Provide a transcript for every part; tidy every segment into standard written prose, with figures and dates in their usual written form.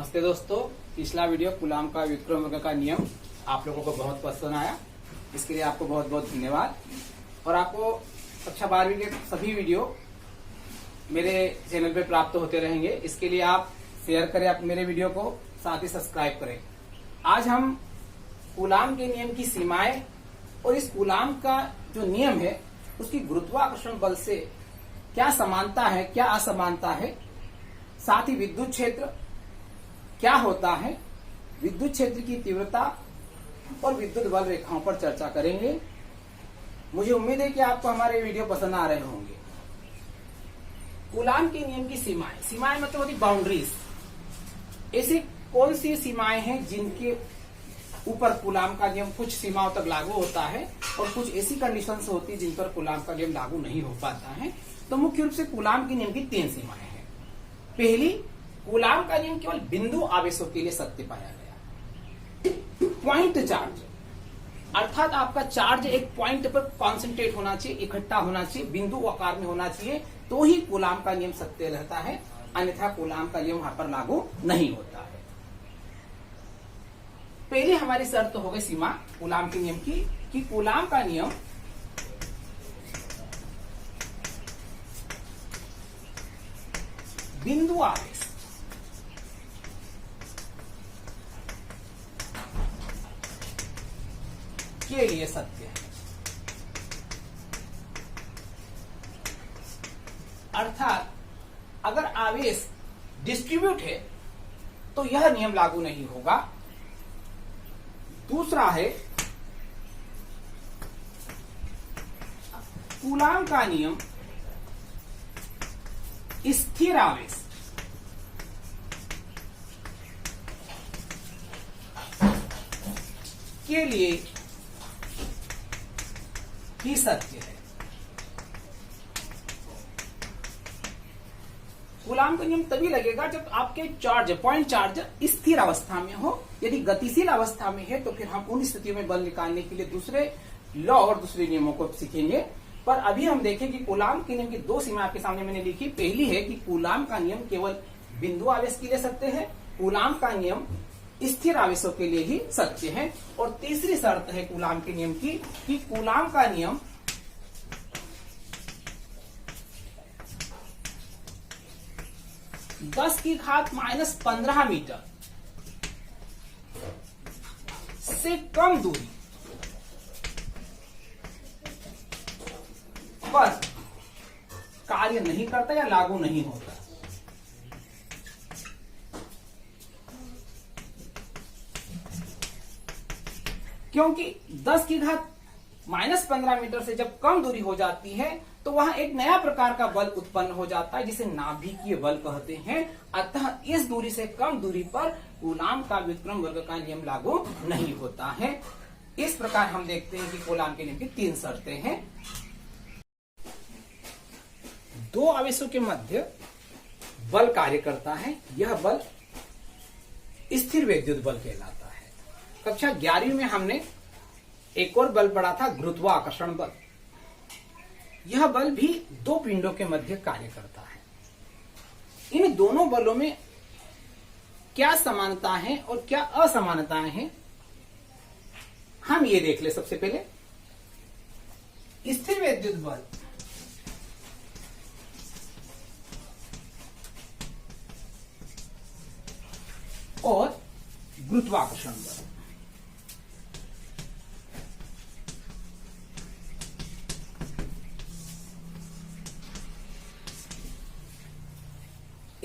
नमस्ते दोस्तों। पिछला वीडियो कूलाम का व्युत्क्रम वर्ग का नियम आप लोगों को बहुत पसंद आया, इसके लिए आपको बहुत बहुत धन्यवाद। और आपको कक्षा 12वीं के सभी वीडियो मेरे चैनल पे प्राप्त होते रहेंगे। इसके लिए आप शेयर करें आप मेरे वीडियो को, साथ ही सब्सक्राइब करें। आज हम कूलाम के नियम की सीमाएं और इस कूलाम का जो नियम है उसकी गुरुत्वाकर्षण बल से क्या समानता है, क्या असमानता है, साथ ही विद्युत क्षेत्र क्या होता है, विद्युत क्षेत्र की तीव्रता और विद्युत बल रेखाओं पर चर्चा करेंगे। मुझे उम्मीद है कि आपको हमारे वीडियो पसंद आ रहे होंगे। कूलाम के नियम की सीमाएं, सीमाएं मतलब होती बाउंड्रीज। ऐसी कौन सी सीमाएं हैं जिनके ऊपर कूलाम का नियम कुछ सीमाओं तक लागू होता है और कुछ ऐसी कंडीशंस होती है जिन पर कूलाम का नियम लागू नहीं हो पाता है। तो मुख्य रूप से कूलाम के नियम की 3 सीमाएं हैं। पहली, कूलाम का नियम केवल बिंदु आवेशों के लिए सत्य पाया गया। पॉइंट चार्ज, अर्थात आपका चार्ज एक पॉइंट पर कॉन्सेंट्रेट होना चाहिए, इकट्ठा होना चाहिए, बिंदु आकार में होना चाहिए, तो ही कूलाम का नियम सत्य रहता है, अन्यथा कूलाम का नियम वहां पर लागू नहीं होता है। पहली हमारी शर्त हो गई सीमा कूलाम के नियम की कि कूलाम का नियम बिंदु आवेश के लिए सत्य है। अर्थात अगर आवेश डिस्ट्रीब्यूट है तो यह नियम लागू नहीं होगा। दूसरा है कूलाम का नियम स्थिर आवेश के लिए ही सत्य है। कूलाम का नियम तभी लगेगा जब आपके चार्ज, पॉइंट चार्ज स्थिर अवस्था में हो। यदि गतिशील अवस्था में है तो फिर हम उन स्थितियों में बल निकालने के लिए दूसरे लॉ और दूसरे नियमों को सीखेंगे। पर अभी हम देखें कि कूलाम के नियम की 2 सीमा आपके सामने मैंने लिखी। पहली है कि कूलाम का नियम केवल बिंदु आवेश के लिए सत्य है, कूलाम का नियम स्थिर आवेशों के लिए ही सत्य है। और तीसरी शर्त है कूलाम के नियम की कि कूलाम का नियम (10⁻15 मीटर से कम दूरी पर कार्य नहीं करता या लागू नहीं होता। क्योंकि 10⁻15 मीटर से जब कम दूरी हो जाती है तो वहां एक नया प्रकार का बल उत्पन्न हो जाता है जिसे नाभिकीय बल कहते हैं। अतः इस दूरी से कम दूरी पर कूलाम का व्युत्क्रम वर्ग का नियम लागू नहीं होता है। इस प्रकार हम देखते हैं कि कूलाम के नियम की 3 शर्तें हैं। 2 आवेशों के मध्य बल कार्य करता है, यह बल स्थिर वैद्युत बल कहलाता है। कक्षा 11वीं में हमने एक और बल पढ़ा था, गुरुत्वाकर्षण बल। यह बल भी 2 पिंडों के मध्य कार्य करता है। इन दोनों बलों में क्या समानता है और क्या असमानताएं हैं, हम ये देख ले। सबसे पहले स्थिर वैद्युत बल और गुरुत्वाकर्षण बल।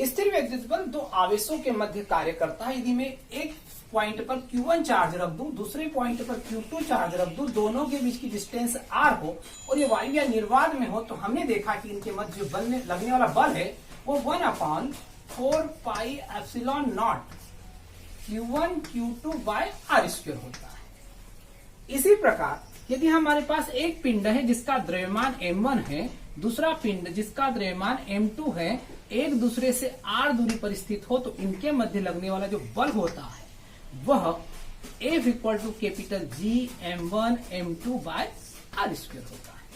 स्थिर वैद्युत बल 2 आवेशों के मध्य कार्य करता है। यदि मैं एक पॉइंट पर Q1 चार्ज रख दूं, दूसरे पॉइंट पर Q2 चार्ज रख दूं, दोनों के बीच की डिस्टेंस R हो और ये वायु या निर्वात में हो, तो हमने देखा कि इनके मध्य जो बल में लगने वाला बल है वो 1/4πε0 Q1 Q2/r² होता है। इसी प्रकार यदि हमारे पास एक पिंड है जिसका द्रव्यमान m1 है, दूसरा पिंड जिसका द्रव्यमान m2 है, एक दूसरे से r दूरी पर स्थित हो, तो इनके मध्य लगने वाला जो बल होता है वह F = capital G m1 m2/r² होता है।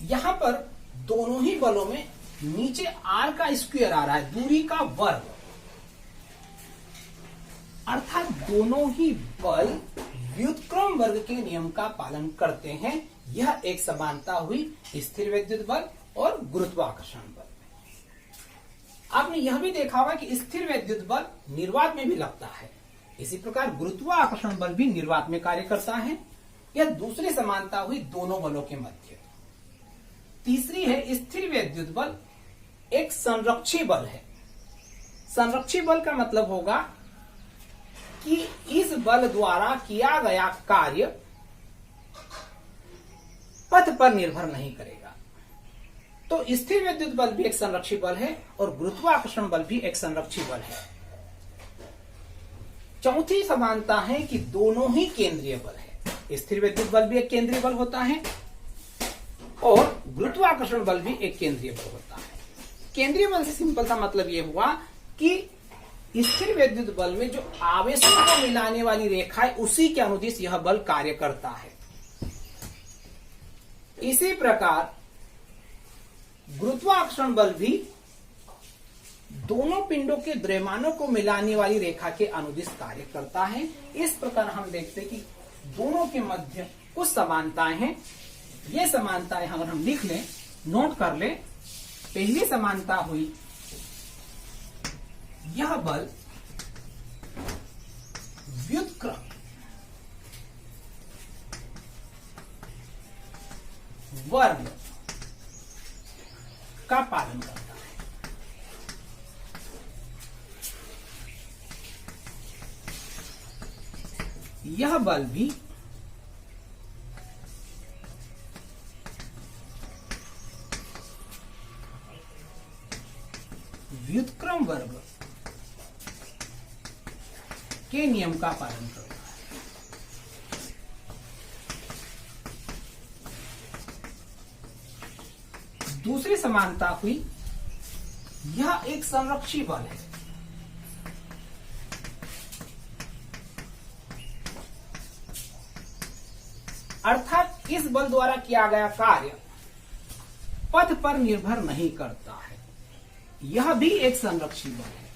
यहां पर दोनों ही बलों में नीचे r का स्क्वायर आ रहा है, दूरी का वर्ग, अर्थात दोनों ही बल व्युत्क्रम वर्ग के नियम का पालन करते हैं। यह एक समानता हुई स्थिर वैद्युत बल और गुरुत्वाकर्षण बल में। आपने यह भी देखा होगा कि स्थिर वैद्युत बल निर्वात में भी लगता है, इसी प्रकार गुरुत्वाकर्षण बल भी निर्वात में कार्य करता है। यह दूसरी समानता हुई दोनों बलों के मध्य। तीसरी है स्थिर वैद्युत बल एक संरक्षी बल है। संरक्षी बल का मतलब होगा कि इस बल द्वारा किया गया कार्य पथ पर निर्भर नहीं करेगा। तो स्थिर वैद्युत बल भी एक संरक्षी बल है और गुरुत्वाकर्षण बल भी एक संरक्षी बल है। चौथी समानता है कि दोनों ही केंद्रीय बल है। स्थिर वैद्युत बल भी एक केंद्रीय बल होता है और गुरुत्वाकर्षण बल भी एक केंद्रीय बल होता है। केंद्रीय बल से सिंपल सा मतलब यह हुआ कि स्थिर वैद्युत बल में जो आवेशों को मिलाने वाली रेखा है उसी के अनुदिश यह बल कार्य करता है। इसी प्रकार गुरुत्वाकर्षण बल भी दोनों पिंडों के द्रव्यमानों को मिलाने वाली रेखा के अनुदिश कार्य करता है। इस प्रकार हम देखते हैं कि दोनों के मध्य कुछ समानताएं हैं। ये समानताएं अगर हम लिख लें, नोट कर लें। पहली समानता हुई यह बल व्युत्क्रम वर्ग का पालन करता है। यह बल भी व्युत्क्रम वर्ग के नियम का पालन करता है। दूसरी समानता हुई यह एक संरक्षी बल है। अर्थात इस बल द्वारा किया गया कार्य पथ पर निर्भर नहीं करता है। यह भी एक संरक्षी बल है।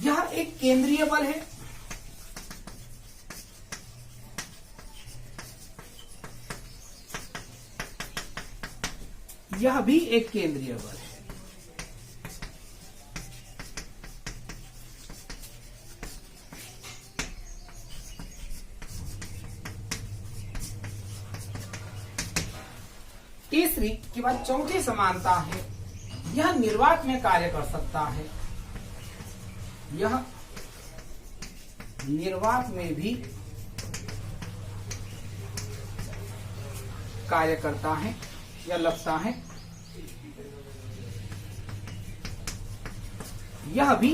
यह एक केंद्रीय बल है। यह भी एक केंद्रीय बल है। तीसरी के बाद चौथी समानता है यह निर्वात में कार्य कर सकता है। यह निर्वात में भी कार्य करता है या लगता है। यह भी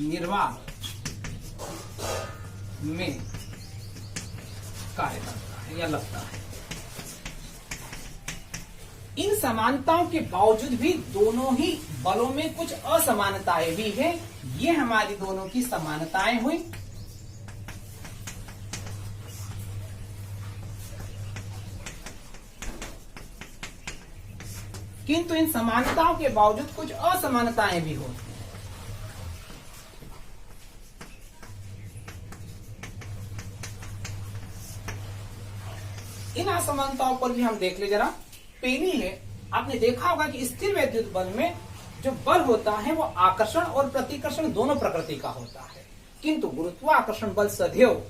निर्वात में कार्य करता है या लगता है। इन समानताओं के बावजूद भी दोनों ही बलों में कुछ असमानताएं भी हैं। ये हमारी दोनों की समानताएं हुई। किंतु इन समानताओं के बावजूद कुछ असमानताएं भी होती हैं। इन असमानताओं पर भी हम देख ले जरा। पहली है, आपने देखा होगा कि स्थिर वैद्युत बल में जो बल होता है वो आकर्षण और प्रतिकर्षण दोनों प्रकृति का होता है, किंतु गुरुत्वाकर्षण बल सदैव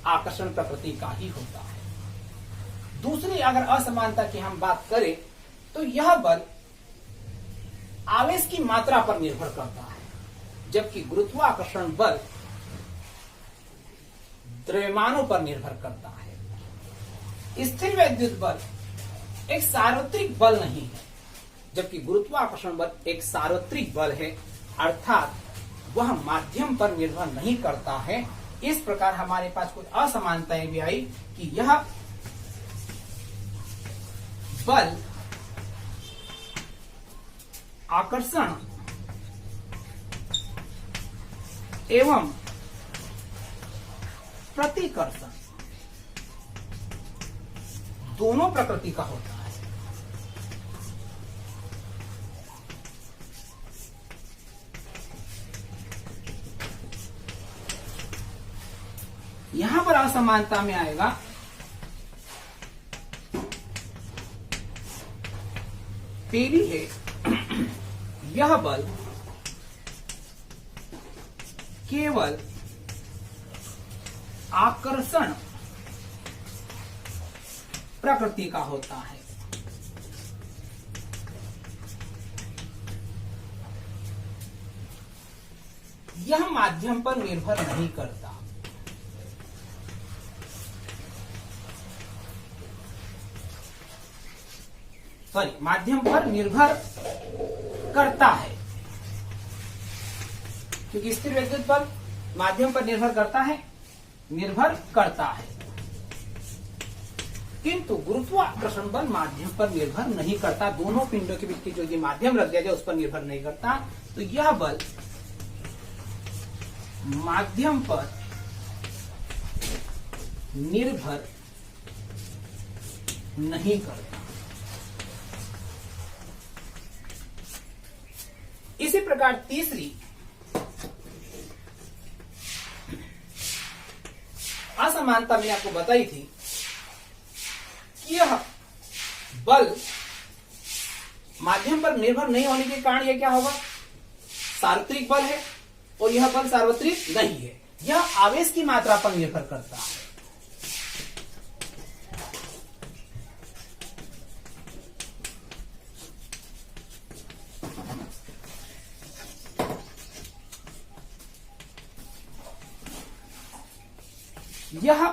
आकर्षण प्रकृति का ही होता है। दूसरी अगर असमानता की हम बात करें तो यह बल आवेश की मात्रा पर निर्भर करता है, जबकि गुरुत्वाकर्षण बल द्रव्यमानों पर निर्भर करता है। स्थिर वैद्युत बल एक सार्वत्रिक बल नहीं है, जबकि गुरुत्वाकर्षण बल एक सार्वत्रिक बल है, अर्थात वह माध्यम पर निर्भर नहीं करता है। इस प्रकार हमारे पास कुछ असमानताएं भी आई कि यह बल आकर्षण एवं प्रतिकर्षण दोनों प्रकृति का होता है। यहां पर असमानता में आएगा पहली है यह बल केवल आकर्षण प्रकृति का होता है। यह माध्यम पर निर्भर नहीं करता। माध्यम पर निर्भर करता है, क्योंकि स्थिर विद्युत बल माध्यम पर निर्भर करता है, किंतु गुरुत्वाकर्षण बल माध्यम पर निर्भर नहीं करता। दोनों पिंडों के बीच की जो ये माध्यम रख दिया जाए उस पर निर्भर नहीं करता। तो यह बल माध्यम पर निर्भर नहीं करता। इसी प्रकार तीसरी असमानता मैंने आपको बताई थी कि यह बल माध्यम पर निर्भर नहीं होने के कारण यह क्या होगा, सार्वत्रिक बल है, और यह बल सार्वत्रिक नहीं है। यह आवेश की मात्रा पर निर्भर करता है। यह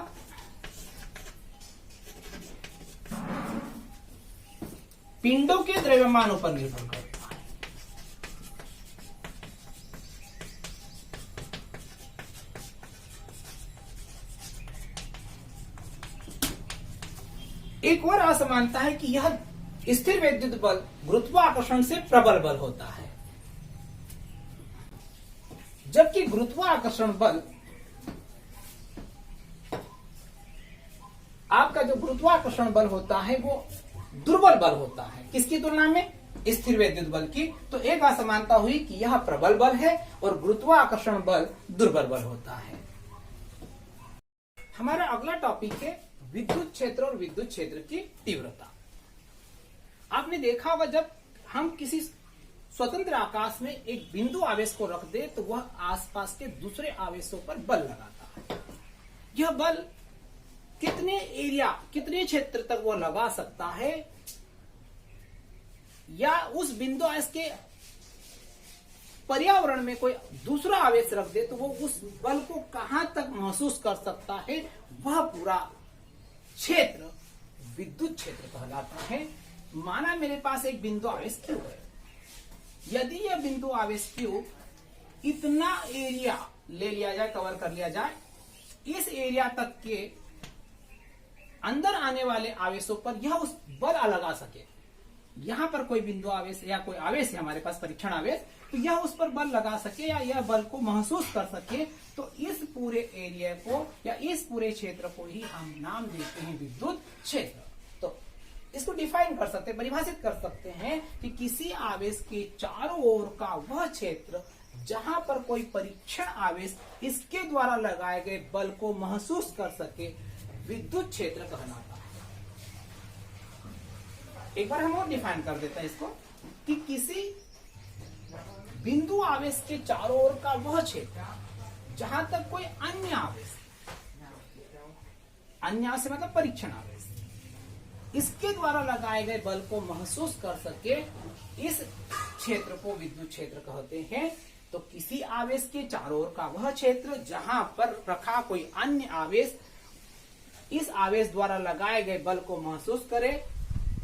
पिंडों के द्रव्यमानों पर निर्भर करता है। एक और असमानता है कि यह स्थिर विद्युत बल गुरुत्वाकर्षण से प्रबल बल होता है, जबकि गुरुत्वाकर्षण बल आपका जो गुरुत्वाकर्षण बल होता है वो दुर्बल बल होता है। किसकी तुलना में? स्थिर विद्युत बल की। तो एक असमानता हुई कि यह प्रबल बल है और गुरुत्वाकर्षण बल दुर्बल बल होता है। हमारा अगला टॉपिक है विद्युत क्षेत्र और विद्युत क्षेत्र की तीव्रता। आपने देखा होगा जब हम किसी स्वतंत्र आकाश में एक बिंदु आवेश को रख दे तो वह आसपास के दूसरे आवेशों पर बल लगाता है। यह बल कितने एरिया, कितने क्षेत्र तक वो लगा सकता है, या उस बिंदु आवेश के पर्यावरण में कोई दूसरा आवेश रख दे तो वो उस बल को कहां तक महसूस कर सकता है, वह पूरा क्षेत्र विद्युत क्षेत्र कहलाता है। माना मेरे पास एक बिंदु आवेश Q है। यदि यह बिंदु आवेश Q इतना एरिया ले लिया जाए, कवर कर लिया जाए, इस एरिया तक के अंदर आने वाले आवेशों पर यह उस बल लगा सके। यहां पर कोई बिंदु आवेश या कोई आवेश है हमारे पास, परीक्षण आवेश, तो यह उस पर बल लगा सके या यह बल को महसूस कर सके, तो इस पूरे एरिया को या इस पूरे क्षेत्र को ही हम नाम देते हैं विद्युत क्षेत्र। तो इसको डिफाइन कर सकते हैं, परिभाषित कर सकते हैं कि किसी आवेश के चारों ओर का वह क्षेत्र जहां पर कोई परीक्षण आवेश इसके द्वारा लगाए गए बल को महसूस कर सके, विद्युत क्षेत्र कहलाता है। एक बार हम और डिफाइन कर देते हैं इसको कि किसी बिंदु आवेश के चारों ओर का वह क्षेत्र जहां तक कोई अन्य आवेश मतलब परीक्षण आवेश इसके द्वारा लगाए गए बल को महसूस कर सके, इस क्षेत्र को विद्युत क्षेत्र कहते हैं। तो किसी आवेश के चारों ओर का वह क्षेत्र जहां पर रखा कोई अन्य आवेश इस आवेश द्वारा लगाए गए बल को महसूस करे,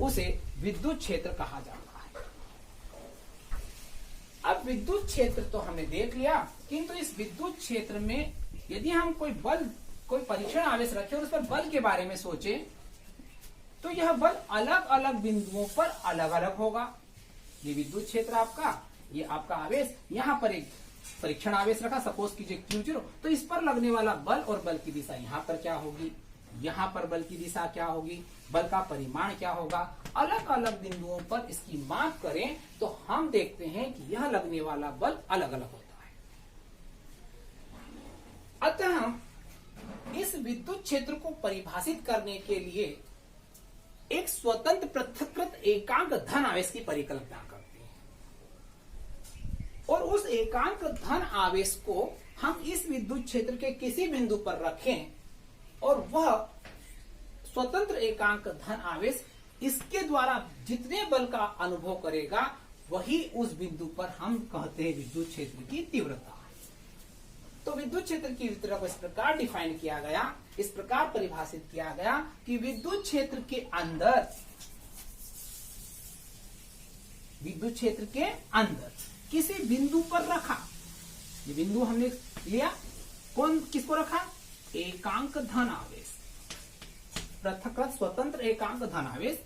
उसे विद्युत क्षेत्र कहा जाता है। अब विद्युत क्षेत्र तो हमने देख लिया, किंतु इस विद्युत क्षेत्र में यदि हम कोई परीक्षण आवेश रखें और उस पर बल के बारे में सोचे, तो यह बल अलग अलग बिंदुओं पर अलग अलग होगा। ये विद्युत क्षेत्र आपका, ये आपका आवेश, यहां पर एक परीक्षण आवेश रखा, सपोज कीजिए Q0, तो इस पर लगने वाला बल और बल की दिशा यहाँ पर क्या होगी, यहाँ पर बल की दिशा क्या होगी, बल का परिमाण क्या होगा, अलग अलग बिंदुओं पर इसकी माप करें तो हम देखते हैं कि यह लगने वाला बल अलग अलग होता है। अतः इस विद्युत क्षेत्र को परिभाषित करने के लिए एक स्वतंत्र पृथक्कृत एकांक धन आवेश की परिकल्पना करते हैं और उस एकांक धन आवेश को हम इस विद्युत क्षेत्र के किसी बिंदु पर रखें और वह स्वतंत्र एकांक धन आवेश इसके द्वारा जितने बल का अनुभव करेगा वही उस बिंदु पर हम कहते हैं विद्युत क्षेत्र की तीव्रता। तो विद्युत क्षेत्र की तीव्रता को इस प्रकार डिफाइन किया गया, इस प्रकार परिभाषित किया गया कि विद्युत क्षेत्र के अंदर किसी बिंदु पर रखा, ये बिंदु हमने लिया, कौन किसको रखा, एकांक धन आवेश, पृथक्कृत स्वतंत्र एकांक धन आवेश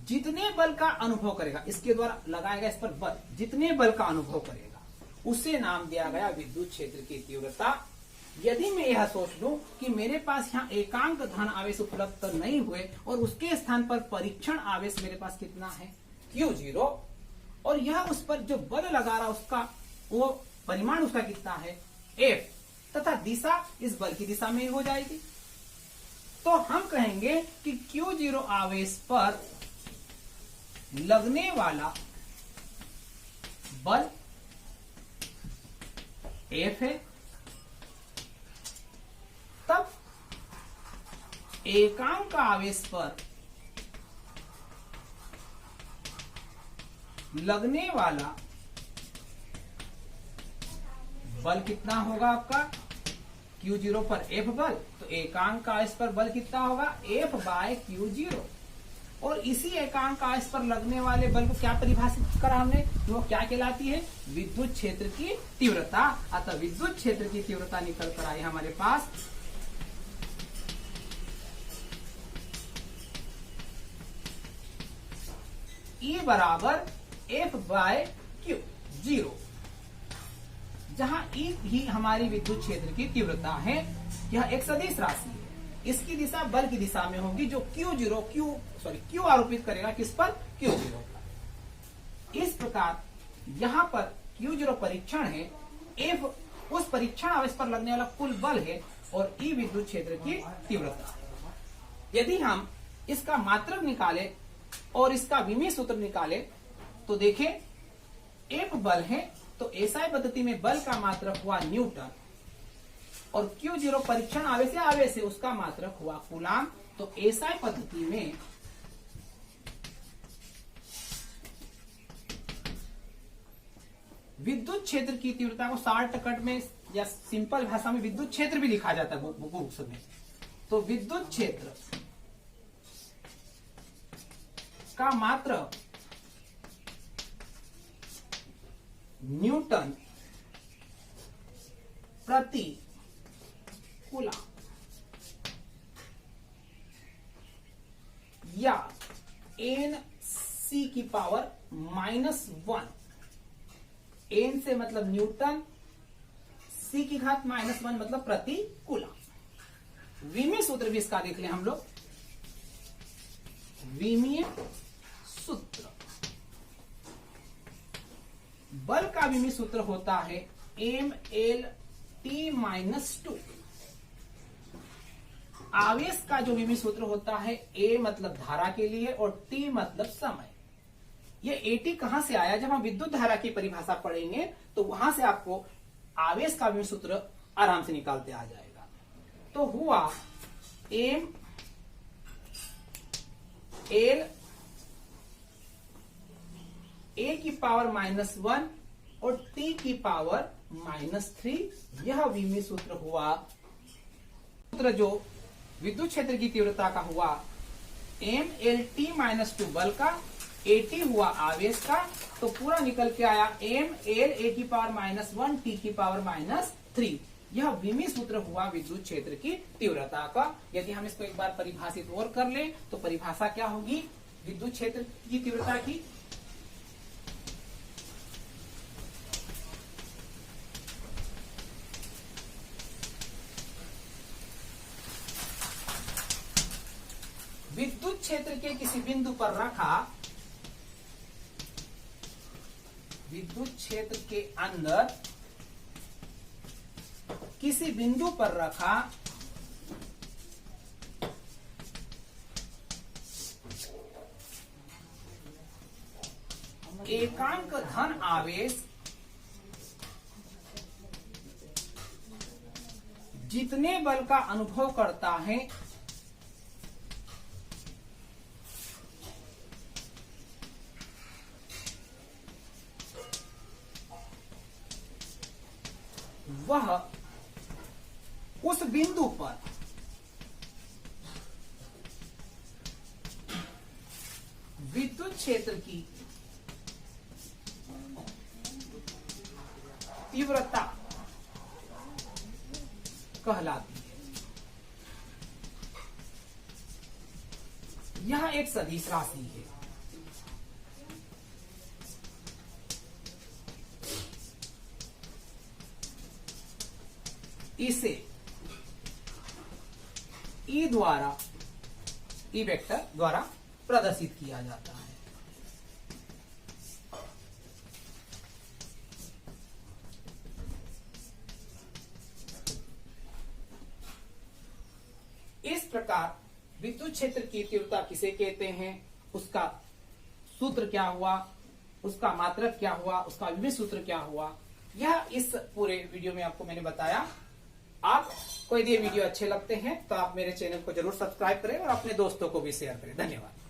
जितने बल का अनुभव करेगा, इसके द्वारा लगाएगा इस पर बल, जितने बल का अनुभव करेगा उसे नाम दिया गया विद्युत क्षेत्र की तीव्रता। यदि मैं यह सोच लूं कि मेरे पास यहाँ एकांक धन आवेश उपलब्ध तो नहीं हुए और उसके स्थान पर परीक्षण आवेश मेरे पास कितना है, Q0, और यह उस पर जो बल लगा रहा उसका वो परिमाण उसका कितना है, F, तथा दिशा इस बल की दिशा में हो जाएगी, तो हम कहेंगे कि Q0 आवेश पर लगने वाला बल F है। तब एकांक आवेश पर लगने वाला बल कितना होगा आपका, Q0 पर F बल, तो एकांक आवेश पर बल कितना होगा, F बाय Q0, और इसी एकांक आवेश पर लगने वाले बल को क्या परिभाषित करा हमने, वो क्या कहलाती है, विद्युत क्षेत्र की तीव्रता। अतः विद्युत क्षेत्र की तीव्रता निकल कर आई हमारे पास E बराबर F बाय Q0, जहां E ही हमारी विद्युत क्षेत्र की तीव्रता है। यह एक सदिश राशि है, इसकी दिशा बल की दिशा में होगी जो Q आरोपित करेगा किस पर, Q0 पर। इस प्रकार यहां पर Q0 परीक्षण है, F उस परीक्षण आवेश पर लगने वाला कुल बल है और E विद्युत क्षेत्र की तीव्रता है। यदि हम इसका मात्रक निकाले और इसका विमीय सूत्र निकाले तो देखें F बल है तो एसआई पद्धति में बल का मात्रक हुआ न्यूटन और Q0 परीक्षण आवेश है उसका मात्रक हुआ कूलाम। तो एसआई पद्धति में विद्युत क्षेत्र की तीव्रता को शॉर्टकट में या सिंपल भाषा में विद्युत क्षेत्र भी लिखा जाता है बुक्स में। तो विद्युत क्षेत्र का मात्रक न्यूटन प्रति कूलाम या Nc की पावर -1, N से मतलब न्यूटन, C की घात -1 मतलब प्रति कूलाम। विमीय सूत्र भी इसका देख लें हम लोग। विमीय सूत्र, बल का विमीय सूत्र होता है mLt-2। आवेश का जो विमीय सूत्र होता है A मतलब धारा के लिए और T मतलब समय। ये AT कहां से आया, जब हम विद्युत धारा की परिभाषा पढ़ेंगे तो वहां से आपको आवेश का विमीय सूत्र आराम से निकालते आ जाएगा। तो हुआ m L A की पावर -1 और T की पावर -3, यह विमीय सूत्र हुआ। सूत्र जो विद्युत क्षेत्र की तीव्रता का हुआ mLt-2 बल का, AT हुआ आवेश का, तो पूरा निकल के आया mL A की पावर -1 T की पावर -3। यह विमीय सूत्र हुआ विद्युत क्षेत्र की तीव्रता का। यदि हम इसको एक बार परिभाषित और कर ले तो परिभाषा क्या होगी विद्युत क्षेत्र की तीव्रता की, विद्युत क्षेत्र के किसी बिंदु पर रखा, विद्युत क्षेत्र के अंदर किसी बिंदु पर रखा एकांक धन आवेश जितने बल का अनुभव करता है वह उस बिंदु पर विद्युत क्षेत्र की तीव्रता कहलाती है। यह एक सदिश राशि है। इसे ई द्वारा, ई वेक्टर द्वारा प्रदर्शित किया जाता है। इस प्रकार विद्युत क्षेत्र की तीव्रता किसे कहते हैं, उसका सूत्र क्या हुआ, उसका मात्रक क्या हुआ, उसका विभव सूत्र क्या हुआ, यह इस पूरे वीडियो में आपको मैंने बताया। आपको यदि ये वीडियो अच्छे लगते हैं तो आप मेरे चैनल को जरूर सब्सक्राइब करें और अपने दोस्तों को भी शेयर करें। धन्यवाद।